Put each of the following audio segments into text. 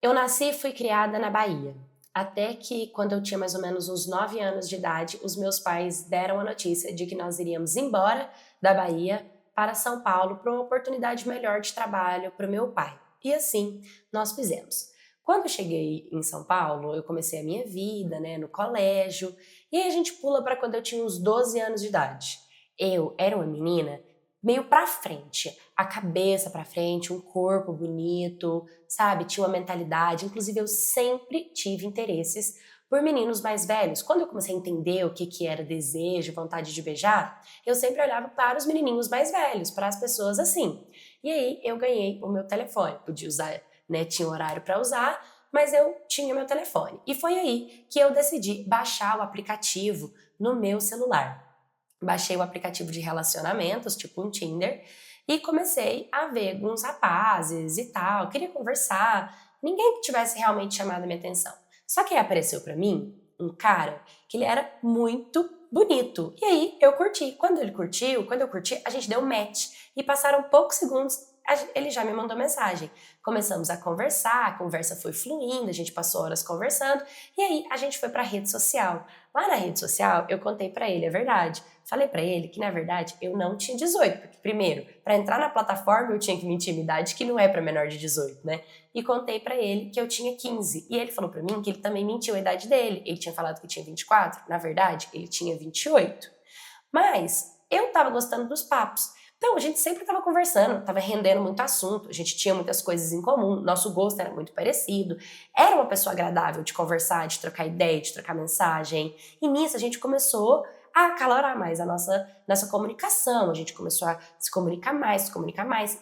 Eu nasci e fui criada na Bahia. Até que, quando eu tinha mais ou menos uns 9 anos de idade, os meus pais deram a notícia de que nós iríamos embora da Bahia para São Paulo para uma oportunidade melhor de trabalho para o meu pai. E assim nós fizemos. Quando eu cheguei em São Paulo, eu comecei a minha vida, né, no colégio, e aí a gente pula para quando eu tinha uns 12 anos de idade. Eu era uma menina meio pra frente, a cabeça pra frente, um corpo bonito, sabe? Tinha uma mentalidade. Inclusive, eu sempre tive interesses por meninos mais velhos. Quando eu comecei a entender o que, que era desejo, vontade de beijar, eu sempre olhava para os menininhos mais velhos, para as pessoas assim. E aí eu ganhei o meu telefone. Podia usar, né? Tinha horário para usar, mas eu tinha meu telefone. E foi aí que eu decidi baixar o aplicativo no meu celular. Baixei o aplicativo de relacionamentos, tipo um Tinder, e comecei a ver alguns rapazes e tal. Queria conversar, ninguém que tivesse realmente chamado a minha atenção. Só que aí apareceu pra mim um cara que ele era muito bonito. E aí eu curti. Quando eu curti, a gente deu match. E passaram poucos segundos, ele já me mandou mensagem. Começamos a conversar, a conversa foi fluindo, a gente passou horas conversando. E aí a gente foi pra rede social. Lá na rede social, eu contei pra ele a verdade. Falei pra ele que, na verdade, eu não tinha 18, porque, primeiro, pra entrar na plataforma eu tinha que mentir minha idade, que não é pra menor de 18, né? E contei pra ele que eu tinha 15. E ele falou pra mim que ele também mentiu a idade dele. Ele tinha falado que tinha 24, na verdade, ele tinha 28. Mas eu tava gostando dos papos. Então, a gente sempre tava conversando, tava rendendo muito assunto, a gente tinha muitas coisas em comum, nosso gosto era muito parecido, era uma pessoa agradável de conversar, de trocar ideia, de trocar mensagem. E nisso a gente começou a acalorar mais a nossa comunicação, a gente começou a se comunicar mais,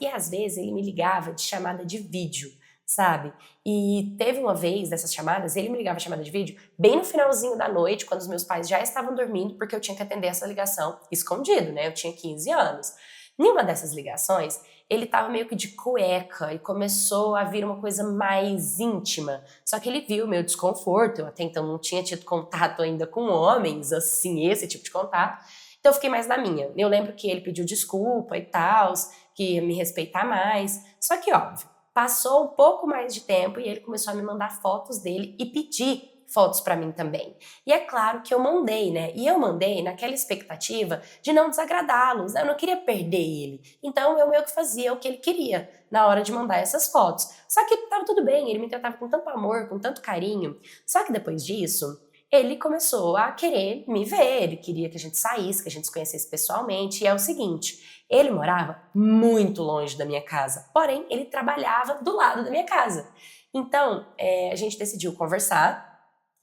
e às vezes ele me ligava de chamada de vídeo, sabe? E teve uma vez dessas chamadas, ele me ligava chamada de vídeo bem no finalzinho da noite, quando os meus pais já estavam dormindo, porque eu tinha que atender essa ligação escondido, né? Eu tinha 15 anos. Em uma dessas ligações, ele tava meio que de cueca e começou a vir uma coisa mais íntima. Só que ele viu o meu desconforto, eu até então não tinha tido contato ainda com homens, assim, esse tipo de contato. Então eu fiquei mais na minha. Eu lembro que ele pediu desculpa e tal, que ia me respeitar mais. Só que, óbvio, passou um pouco mais de tempo e ele começou a me mandar fotos dele e pedir fotos pra mim também. E é claro que eu mandei, né? E eu mandei naquela expectativa de não desagradá-los. Eu não queria perder ele. Então eu meio que fazia o que ele queria na hora de mandar essas fotos. Só que tava tudo bem, ele me tratava com tanto amor, com tanto carinho. Só que depois disso, ele começou a querer me ver, ele queria que a gente saísse, que a gente se conhecesse pessoalmente. E é o seguinte, ele morava muito longe da minha casa, porém ele trabalhava do lado da minha casa. Então, a gente decidiu conversar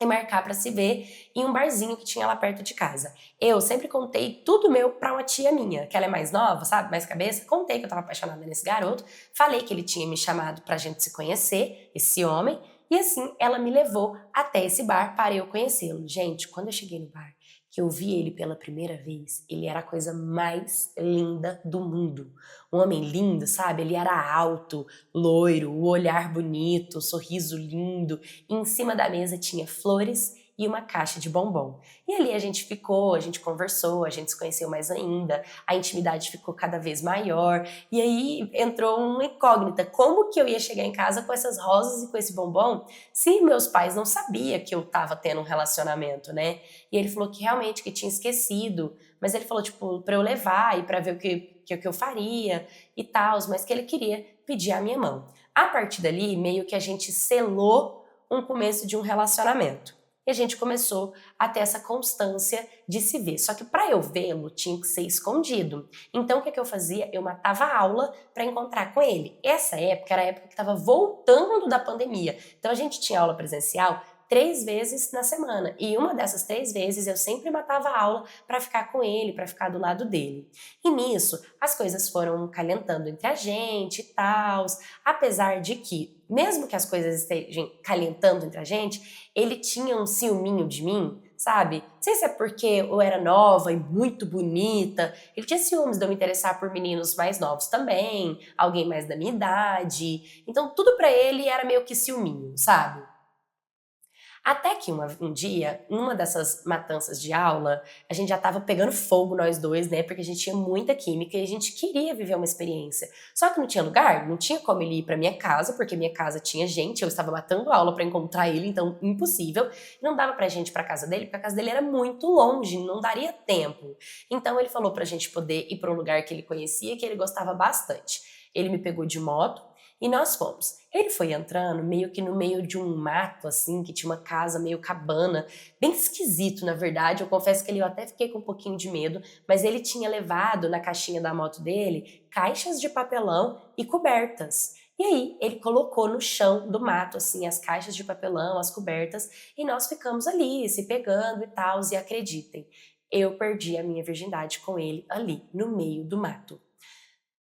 e marcar pra se ver em um barzinho que tinha lá perto de casa. Eu sempre contei tudo meu pra uma tia minha, que ela é mais nova, sabe, mais cabeça. Contei que eu tava apaixonada nesse garoto, falei que ele tinha me chamado pra gente se conhecer, esse homem, e assim ela me levou até esse bar para eu conhecê-lo. Gente, quando eu cheguei no bar, que eu vi ele pela primeira vez, ele era a coisa mais linda do mundo. Um homem lindo, sabe? Ele era alto, loiro, o olhar bonito, o sorriso lindo. E em cima da mesa tinha flores e uma caixa de bombom. E ali a gente ficou, a gente conversou, a gente se conheceu mais ainda, a intimidade ficou cada vez maior. E aí entrou uma incógnita: como que eu ia chegar em casa com essas rosas e com esse bombom se meus pais não sabiam que eu tava tendo um relacionamento, né? E ele falou que realmente que tinha esquecido, mas ele falou, tipo, pra eu levar e pra ver o que eu faria e tal, mas que ele queria pedir a minha mão. A partir dali, meio que a gente selou um começo de um relacionamento. E a gente começou a ter essa constância de se ver. Só que para eu vê-lo, tinha que ser escondido. Então, o que eu fazia? Eu matava a aula para encontrar com ele. Essa época era a época que estava voltando da pandemia. Então, a gente tinha aula presencial 3 vezes na semana. E uma dessas 3 vezes eu sempre matava a aula para ficar com ele, para ficar do lado dele. E nisso, as coisas foram calentando entre a gente e tal. Apesar de que, mesmo que as coisas estejam calentando entre a gente, ele tinha um ciúminho de mim, sabe? Não sei se é porque eu era nova e muito bonita. Ele tinha ciúmes de eu me interessar por meninos mais novos também, alguém mais da minha idade. Então tudo pra ele era meio que ciúminho, sabe? Até que um dia, numa dessas matanças de aula, a gente já estava pegando fogo nós dois, né? Porque a gente tinha muita química e a gente queria viver uma experiência. Só que não tinha lugar, não tinha como ele ir pra minha casa, porque minha casa tinha gente, eu estava matando aula pra encontrar ele, então impossível. E não dava pra gente ir pra casa dele, porque a casa dele era muito longe, não daria tempo. Então ele falou pra gente poder ir pra um lugar que ele conhecia, que ele gostava bastante. Ele me pegou de moto, e nós fomos. Ele foi entrando meio que no meio de um mato, assim, que tinha uma casa meio cabana, bem esquisito, na verdade. Eu confesso que eu até fiquei com um pouquinho de medo, mas ele tinha levado na caixinha da moto dele caixas de papelão e cobertas. E aí, ele colocou no chão do mato, assim, as caixas de papelão, as cobertas, e nós ficamos ali, se pegando e tal, e acreditem, eu perdi a minha virgindade com ele ali, no meio do mato.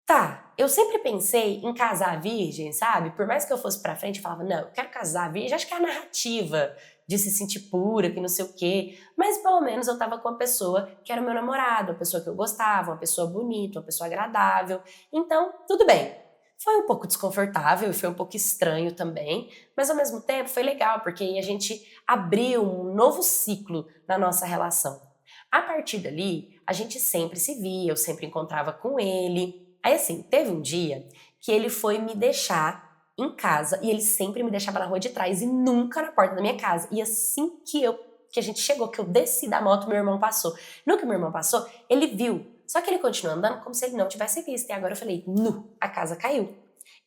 Tá, eu sempre pensei em casar virgem, sabe? Por mais que eu fosse pra frente, eu falava, não, eu quero casar virgem, acho que é a narrativa de se sentir pura, que não sei o quê. Mas pelo menos eu tava com uma pessoa que era o meu namorado, uma pessoa que eu gostava, uma pessoa bonita, uma pessoa agradável. Então, tudo bem. Foi um pouco desconfortável e foi um pouco estranho também, mas ao mesmo tempo foi legal, porque aí a gente abriu um novo ciclo na nossa relação. A partir dali, a gente sempre se via, eu sempre encontrava com ele. Aí assim, teve um dia que ele foi me deixar em casa e ele sempre me deixava na rua de trás e nunca na porta da minha casa. E assim que a gente chegou, que eu desci da moto, meu irmão passou. No que meu irmão passou, ele viu. Só que ele continuou andando como se ele não tivesse visto. E agora eu falei, nu, a casa caiu.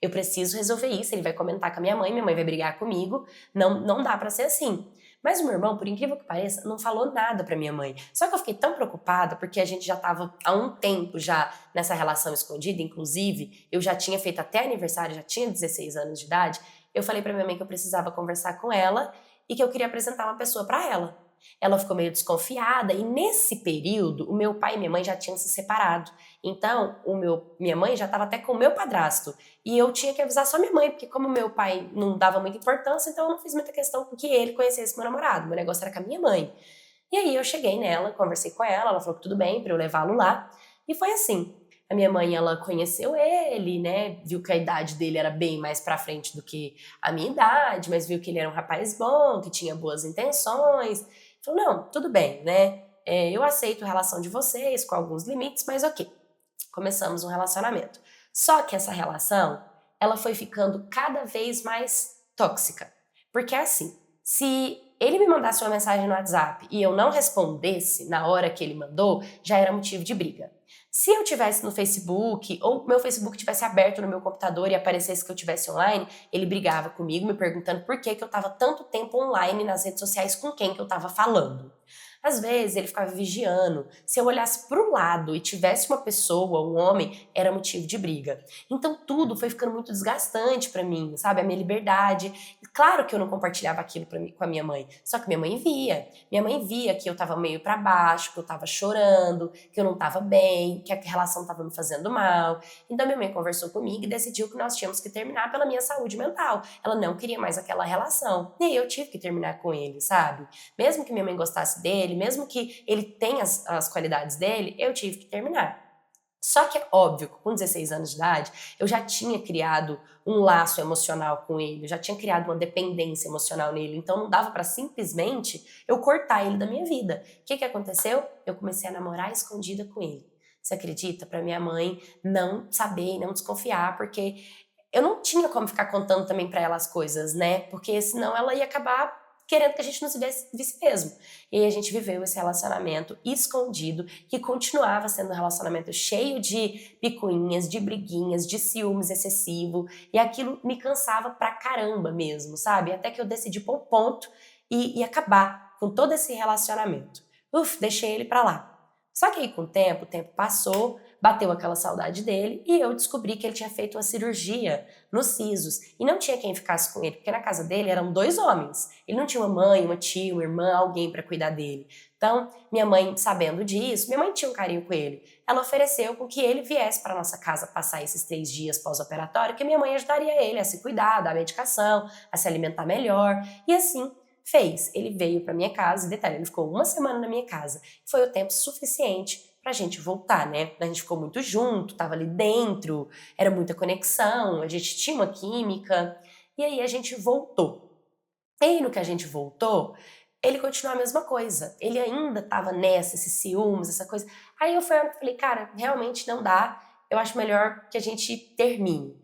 Eu preciso resolver isso, ele vai comentar com a minha mãe vai brigar comigo. Não, não dá pra ser assim. Mas o meu irmão, por incrível que pareça, não falou nada pra minha mãe. Só que eu fiquei tão preocupada, porque a gente já tava há um tempo já nessa relação escondida, inclusive, eu já tinha feito até aniversário, já tinha 16 anos de idade, eu falei pra minha mãe que eu precisava conversar com ela e que eu queria apresentar uma pessoa pra ela. Ela ficou meio desconfiada e nesse período o meu pai e minha mãe já tinham se separado. Então, minha mãe já estava até com o meu padrasto. E eu tinha que avisar só minha mãe, porque como meu pai não dava muita importância, então eu não fiz muita questão com que ele conhecesse meu namorado. Meu negócio era com a minha mãe. E aí eu cheguei nela, conversei com ela falou que tudo bem para eu levá-lo lá. E foi assim. A minha mãe, ela conheceu ele, né? Viu que a idade dele era bem mais pra frente do que a minha idade, mas viu que ele era um rapaz bom, que tinha boas intenções. Falou, não, tudo bem, né? Eu aceito a relação de vocês com alguns limites, mas ok. Começamos um relacionamento. Só que essa relação, ela foi ficando cada vez mais tóxica. Porque assim, se ele me mandasse uma mensagem no WhatsApp e eu não respondesse na hora que ele mandou, já era motivo de briga. Se eu tivesse no Facebook ou meu Facebook tivesse aberto no meu computador e aparecesse que eu tivesse online, ele brigava comigo, me perguntando por que eu estava tanto tempo online nas redes sociais com quem que eu estava falando. Às vezes ele ficava vigiando. Se eu olhasse para o lado e tivesse uma pessoa, um homem, era motivo de briga. Então tudo foi ficando muito desgastante para mim, sabe? A minha liberdade. E claro que eu não compartilhava aquilo com a minha mãe. Só que minha mãe via. Minha mãe via que eu tava meio para baixo, que eu tava chorando, que eu não tava bem, que a relação tava me fazendo mal. Então minha mãe conversou comigo e decidiu que nós tínhamos que terminar pela minha saúde mental. Ela não queria mais aquela relação. E aí eu tive que terminar com ele, sabe? Mesmo que minha mãe gostasse dele, mesmo que ele tenha as qualidades dele, eu tive que terminar. Só que é óbvio que com 16 anos de idade, eu já tinha criado um laço emocional com ele, eu já tinha criado uma dependência emocional nele, então não dava pra simplesmente eu cortar ele da minha vida. O que aconteceu? Eu comecei a namorar escondida com ele. Você acredita? Pra minha mãe não saber, não desconfiar, porque eu não tinha como ficar contando também pra ela as coisas, né? Porque senão ela ia acabar querendo que a gente não se visse mesmo. E aí a gente viveu esse relacionamento escondido, que continuava sendo um relacionamento cheio de picuinhas, de briguinhas, de ciúmes excessivo, e aquilo me cansava pra caramba mesmo, sabe? Até que eu decidi pôr um ponto e acabar com todo esse relacionamento. Deixei ele pra lá. Só que aí com o tempo passou, bateu aquela saudade dele e eu descobri que ele tinha feito uma cirurgia nos sisos e não tinha quem ficasse com ele, porque na casa dele eram 2 homens. Ele não tinha uma mãe, uma tia, uma irmã, alguém para cuidar dele. Então, minha mãe, sabendo disso, minha mãe tinha um carinho com ele. Ela ofereceu com que ele viesse para nossa casa passar esses 3 dias pós-operatório, que minha mãe ajudaria ele a se cuidar, a dar medicação, a se alimentar melhor. E assim fez. Ele veio para minha casa, e detalhe, ele ficou 1 semana na minha casa. Foi o tempo suficiente pra gente voltar, né? A gente ficou muito junto, tava ali dentro, era muita conexão, a gente tinha uma química, e aí a gente voltou. E aí, no que a gente voltou, ele continuou a mesma coisa. Ele ainda tava nessa, esses ciúmes, essa coisa. Aí eu falei, cara, realmente não dá. Eu acho melhor que a gente termine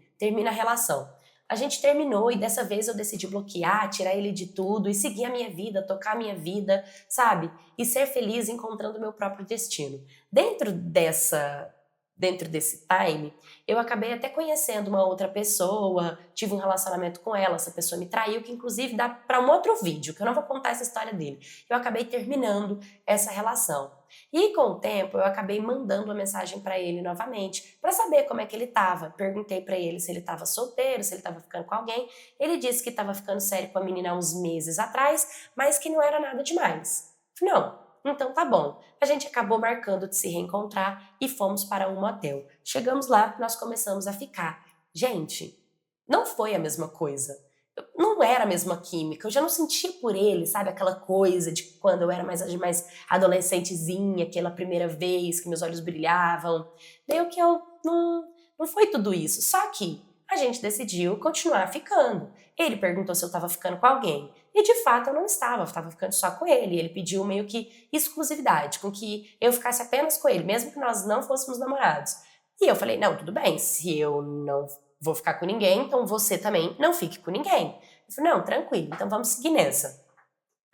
a relação. A gente terminou e dessa vez eu decidi bloquear, tirar ele de tudo e seguir a minha vida, tocar a minha vida, sabe? E ser feliz encontrando o meu próprio destino. Dentro desse time, eu acabei até conhecendo uma outra pessoa, tive um relacionamento com ela, essa pessoa me traiu, que inclusive dá para um outro vídeo, que eu não vou contar essa história dele. Eu acabei terminando essa relação. E com o tempo, eu acabei mandando uma mensagem para ele novamente, para saber como é que ele estava. Perguntei para ele se ele estava solteiro, se ele estava ficando com alguém. Ele disse que estava ficando sério com a menina há uns meses atrás, mas que não era nada demais. Não. Então tá bom. A gente acabou marcando de se reencontrar e fomos para um motel. Chegamos lá, nós começamos a ficar. Gente, não foi a mesma coisa. Não era a mesma química. Eu já não sentia por ele, sabe? Aquela coisa de quando eu era mais adolescentezinha, aquela primeira vez que meus olhos brilhavam. Daí que eu não foi tudo isso. Só que a gente decidiu continuar ficando. Ele perguntou se eu estava ficando com alguém. E de fato eu não estava ficando só com ele. Ele pediu meio que exclusividade, com que eu ficasse apenas com ele, mesmo que nós não fôssemos namorados. E eu falei, não, tudo bem, se eu não vou ficar com ninguém, então você também não fique com ninguém. Ele falou, não, tranquilo, então vamos seguir nessa.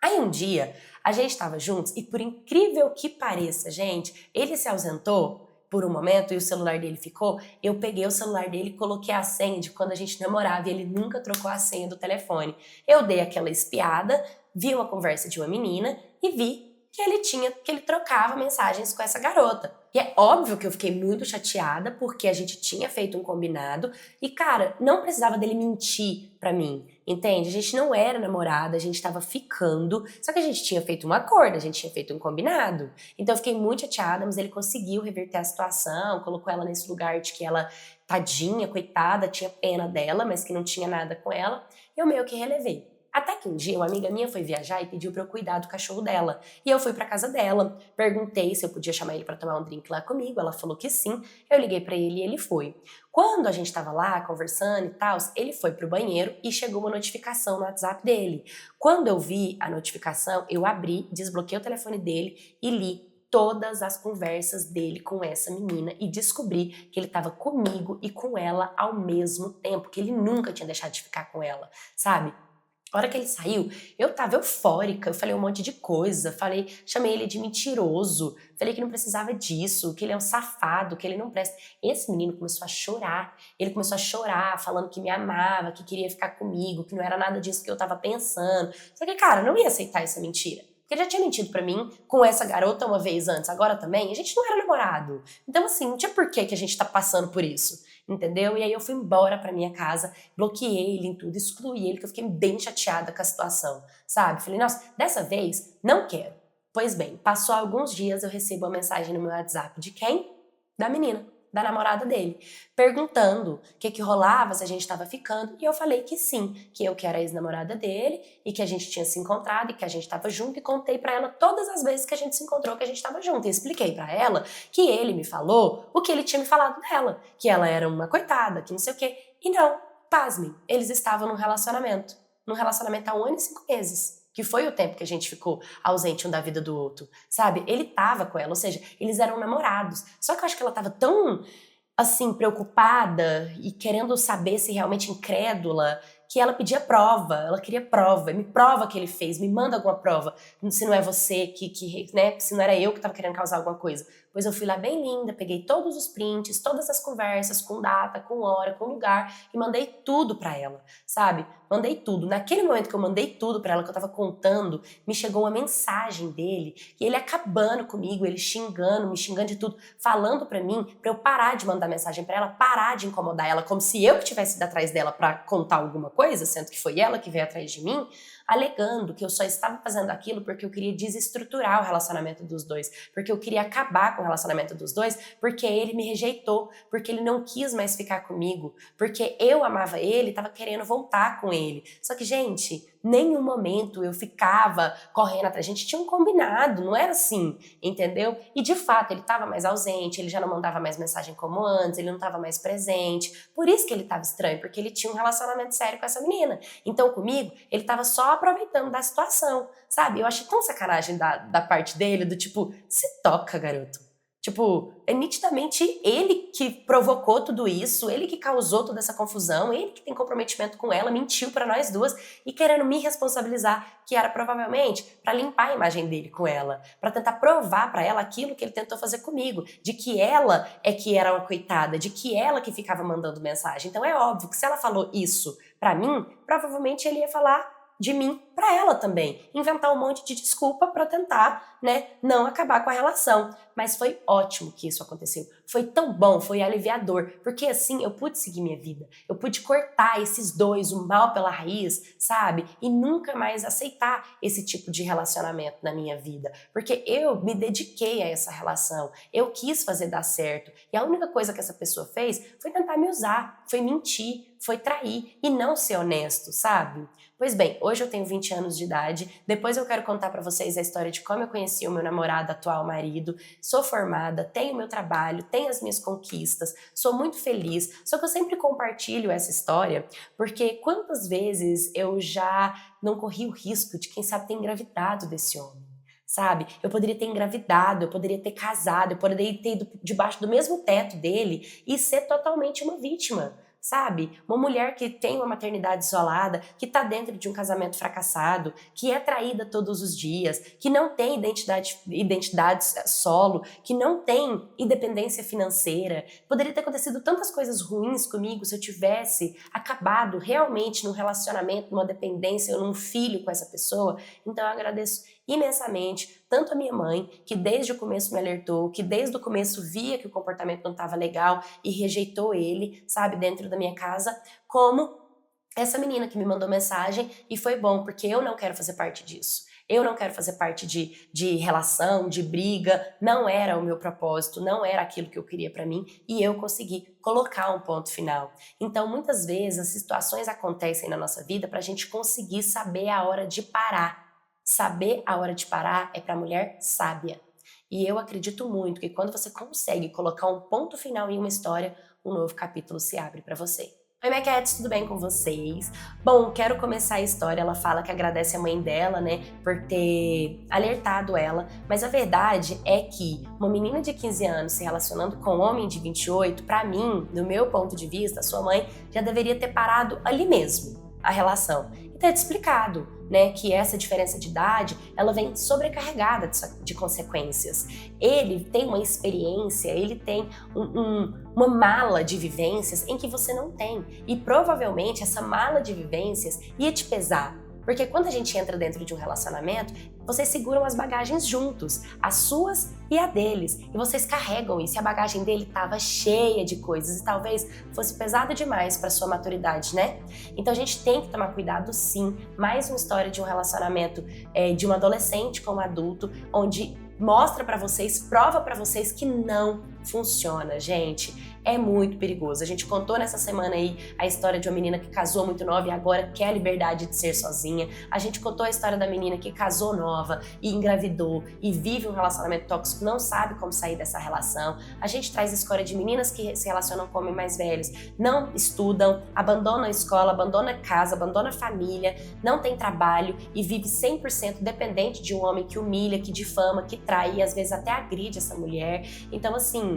Aí um dia, a gente estava juntos e por incrível que pareça, gente, ele se ausentou por um momento e o celular dele ficou, eu peguei o celular dele e coloquei a senha de quando a gente namorava e ele nunca trocou a senha do telefone. Eu dei aquela espiada, vi uma conversa de uma menina e vi que ele trocava mensagens com essa garota. E é óbvio que eu fiquei muito chateada porque a gente tinha feito um combinado e, cara, não precisava dele mentir pra mim, entende? A gente não era namorada, a gente tava ficando, só que a gente tinha feito um acordo, a gente tinha feito um combinado. Então eu fiquei muito chateada, mas ele conseguiu reverter a situação, colocou ela nesse lugar de que ela, tadinha, coitada, tinha pena dela, mas que não tinha nada com ela. Eu meio que relevei. Até que um dia uma amiga minha foi viajar e pediu pra eu cuidar do cachorro dela. E eu fui pra casa dela, perguntei se eu podia chamar ele pra tomar um drink lá comigo, ela falou que sim. Eu liguei pra ele e ele foi. Quando a gente tava lá conversando e tal, ele foi pro banheiro e chegou uma notificação no WhatsApp dele. Quando eu vi a notificação, eu abri, desbloqueei o telefone dele e li todas as conversas dele com essa menina e descobri que ele estava comigo e com ela ao mesmo tempo, que ele nunca tinha deixado de ficar com ela, sabe? A hora que ele saiu, eu tava eufórica, eu falei um monte de coisa, chamei ele de mentiroso, falei que não precisava disso, que ele é um safado, que ele não presta. Esse menino começou a chorar, ele começou a chorar, falando que me amava, que queria ficar comigo, que não era nada disso que eu tava pensando. Só que, cara, eu não ia aceitar essa mentira. Porque ele já tinha mentido pra mim com essa garota uma vez antes, agora também, a gente não era namorado. Então, assim, não tinha por que a gente tá passando por isso. Entendeu? E aí eu fui embora pra minha casa, bloqueei ele em tudo, excluí ele, que eu fiquei bem chateada com a situação, sabe? Falei, nossa, dessa vez não quero. Pois bem, passou alguns dias, eu recebo uma mensagem no meu WhatsApp de quem? Da menina, da namorada dele, perguntando o que rolava, se a gente estava ficando, e eu falei que sim, que eu que era ex-namorada dele, e que a gente tinha se encontrado, e que a gente estava junto, e contei pra ela todas as vezes que a gente se encontrou, que a gente estava junto, e expliquei pra ela que ele me falou o que ele tinha me falado dela, que ela era uma coitada, que não sei o quê, e não, pasmem, eles estavam num relacionamento há 1 ano e 5 meses, que foi o tempo que a gente ficou ausente um da vida do outro, sabe? Ele tava com ela, ou seja, eles eram namorados. Só que eu acho que ela tava tão, assim, preocupada e querendo saber se realmente incrédula, que ela pedia prova, ela queria prova, me prova que ele fez, me manda alguma prova, se não é você né, se não era eu que tava querendo causar alguma coisa. Pois eu fui lá bem linda, peguei todos os prints, todas as conversas, com data, com hora, com lugar, e mandei tudo pra ela, sabe? Mandei tudo. Naquele momento que eu mandei tudo pra ela, que eu tava contando, me chegou uma mensagem dele, e ele acabando comigo, ele xingando, me xingando de tudo, falando pra mim, pra eu parar de mandar mensagem pra ela, parar de incomodar ela, como se eu que tivesse ido atrás dela pra contar alguma coisa, sendo que foi ela que veio atrás de mim, alegando que eu só estava fazendo aquilo porque eu queria desestruturar o relacionamento dos dois, porque eu queria acabar com o relacionamento dos dois, porque ele me rejeitou, porque ele não quis mais ficar comigo, porque eu amava ele e estava querendo voltar com ele. Só que, gente, nenhum momento eu ficava correndo atrás. A gente tinha um combinado, não era assim, entendeu? E de fato, ele estava mais ausente, ele já não mandava mais mensagem como antes, ele não estava mais presente. Por isso que ele estava estranho, porque ele tinha um relacionamento sério com essa menina. Então, comigo, ele estava só aproveitando da situação, sabe? Eu achei tão sacanagem da parte dele, do tipo, se toca, garoto. Tipo, é nitidamente ele que provocou tudo isso, ele que causou toda essa confusão, ele que tem comprometimento com ela, mentiu pra nós duas e querendo me responsabilizar, que era provavelmente pra limpar a imagem dele com ela, pra tentar provar pra ela aquilo que ele tentou fazer comigo, de que ela é que era uma coitada, de que ela que ficava mandando mensagem. Então é óbvio que se ela falou isso pra mim, provavelmente ele ia falar de mim pra ela também, inventar um monte de desculpa pra tentar, né, não acabar com a relação. Mas foi ótimo que isso aconteceu, foi tão bom, foi aliviador, porque assim eu pude seguir minha vida, eu pude cortar esses dois, o mal pela raiz, sabe, e nunca mais aceitar esse tipo de relacionamento na minha vida, porque eu me dediquei a essa relação, eu quis fazer dar certo, e a única coisa que essa pessoa fez foi tentar me usar, foi mentir, foi trair e não ser honesto, sabe? Pois bem, hoje eu tenho 20 anos de idade, depois eu quero contar pra vocês a história de como eu conheci o meu namorado, atual marido, sou formada, tenho meu trabalho, tenho as minhas conquistas, sou muito feliz, só que eu sempre compartilho essa história, porque quantas vezes eu já não corri o risco de, quem sabe, ter engravidado desse homem. Sabe? Eu poderia ter engravidado, eu poderia ter casado, eu poderia ter ido debaixo do mesmo teto dele e ser totalmente uma vítima. Sabe? Uma mulher que tem uma maternidade isolada, que tá dentro de um casamento fracassado, que é traída todos os dias, que não tem identidade solo, que não tem independência financeira. Poderia ter acontecido tantas coisas ruins comigo se eu tivesse acabado realmente num relacionamento, numa dependência ou num filho com essa pessoa. Então eu agradeço imensamente tanto a minha mãe, que desde o começo me alertou, que desde o começo via que o comportamento não estava legal e rejeitou ele, sabe, dentro da minha casa, como essa menina que me mandou mensagem, e foi bom, porque eu não quero fazer parte disso. Eu não quero fazer parte de relação, de briga, não era o meu propósito, não era aquilo que eu queria pra mim, e eu consegui colocar um ponto final. Então, muitas vezes, as situações acontecem na nossa vida pra gente conseguir saber a hora de parar. Saber a hora de parar é para mulher sábia. E eu acredito muito que quando você consegue colocar um ponto final em uma história, um novo capítulo se abre para você. Oi, minha cats, tudo bem com vocês? Bom, quero começar a história. Ela fala que agradece a mãe dela, né, por ter alertado ela, mas a verdade é que uma menina de 15 anos se relacionando com um homem de 28, para mim, do meu ponto de vista, sua mãe já deveria ter parado ali mesmo a relação e ter te explicado, né, que essa diferença de idade, ela vem sobrecarregada de consequências. Ele tem uma experiência, ele tem uma mala de vivências em que você não tem. E provavelmente essa mala de vivências ia te pesar. Porque quando a gente entra dentro de um relacionamento, vocês seguram as bagagens juntos, as suas e a deles. E vocês carregam isso. E a bagagem dele estava cheia de coisas e talvez fosse pesado demais para sua maturidade, né? Então a gente tem que tomar cuidado, sim. Mais uma história de um relacionamento de um adolescente com um adulto, onde mostra para vocês, prova para vocês que não funciona, gente. É muito perigoso. A gente contou nessa semana aí a história de uma menina que casou muito nova e agora quer a liberdade de ser sozinha. A gente contou a história da menina que casou nova e engravidou e vive um relacionamento tóxico, não sabe como sair dessa relação. A gente traz a história de meninas que se relacionam com homens mais velhos, não estudam, abandonam a escola, abandonam a casa, abandonam a família, não tem trabalho e vive 100% dependente de um homem que humilha, que difama, que trai e às vezes até agride essa mulher. Então, assim,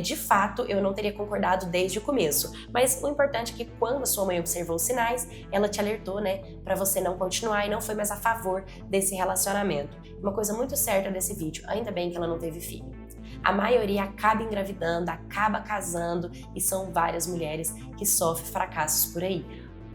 de fato, eu não teria concordado desde o começo. Mas o importante é que quando a sua mãe observou os sinais, ela te alertou, né, pra você não continuar e não foi mais a favor desse relacionamento. Uma coisa muito certa desse vídeo, ainda bem que ela não teve filho. A maioria acaba engravidando, acaba casando e são várias mulheres que sofrem fracassos por aí.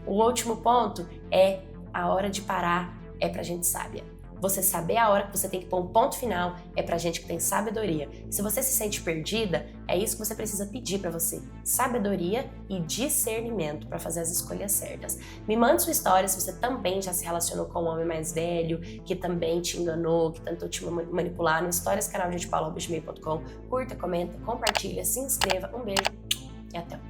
O último ponto é a hora de parar é pra gente sábia. Você saber a hora que você tem que pôr um ponto final é pra gente que tem sabedoria. Se você se sente perdida, é isso que você precisa pedir pra você. Sabedoria e discernimento pra fazer as escolhas certas. Me mande sua história se você também já se relacionou com um homem mais velho, que também te enganou, que tentou te manipular no historiascanaldepaula@gmail.com. Curta, comenta, compartilha, se inscreva. Um beijo e até.